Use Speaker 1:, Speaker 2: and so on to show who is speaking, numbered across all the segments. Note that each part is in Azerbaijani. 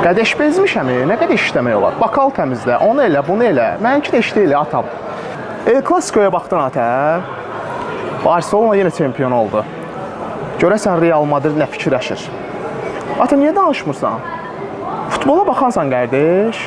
Speaker 1: Qədeş bezmişəm, nə qədər işləmək olar? Bakal təmizlə, onu elə, bunu elə. Mənimki də iş deyil, atam. El Klasiko'ya baxdın ata. Barcelona yenə çempion oldu. Görəsən Real Madrid nə fikirləşir? Ata, niyə danışmırsan? Futbola baxansan, qardeş.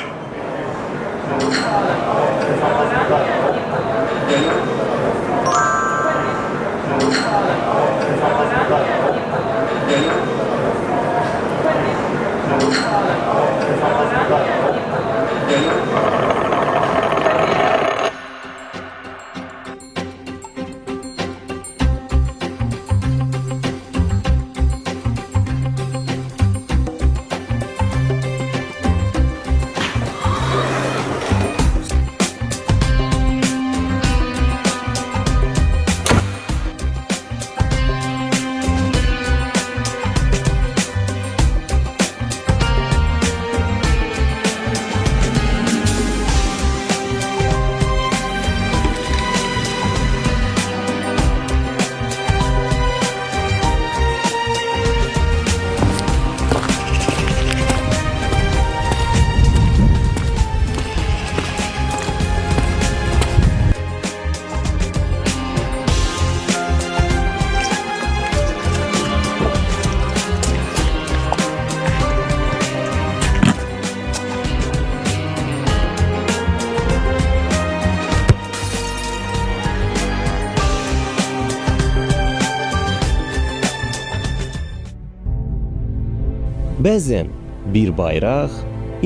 Speaker 2: Bəzən bir bayraq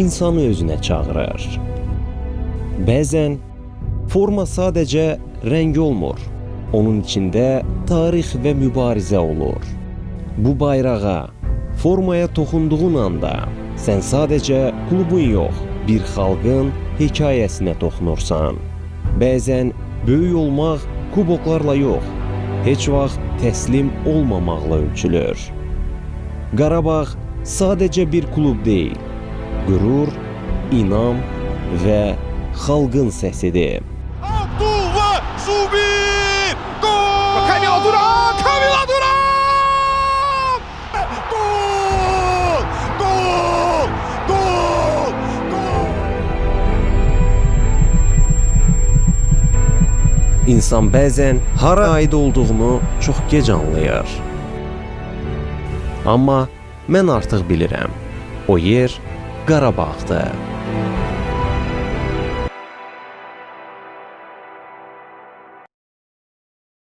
Speaker 2: insanı özünə çağırır. Bəzən forma sadəcə rəng olmur. Onun içində tarix və mübarizə olur. Bu bayrağa, formaya toxunduğun anda sən sadəcə klubun yox, bir xalqın hekayəsinə toxunursan. Bəzən böyük olmaq kuboklarla yox, heç vaxt təslim olmamaqla ölçülür. Qarabağ sadəcə bir klub deyil, qürur, inam və xalqın səsidir.
Speaker 3: Abdullah Zubir! Gol! Kamil Duran! Kamil Duran! Gol! Gol! Gol! Gol!
Speaker 2: İnsan bəzən hara aid olduğunu çox gec anlayır. Amma mən artıq bilirəm, o yer Qarabağdır.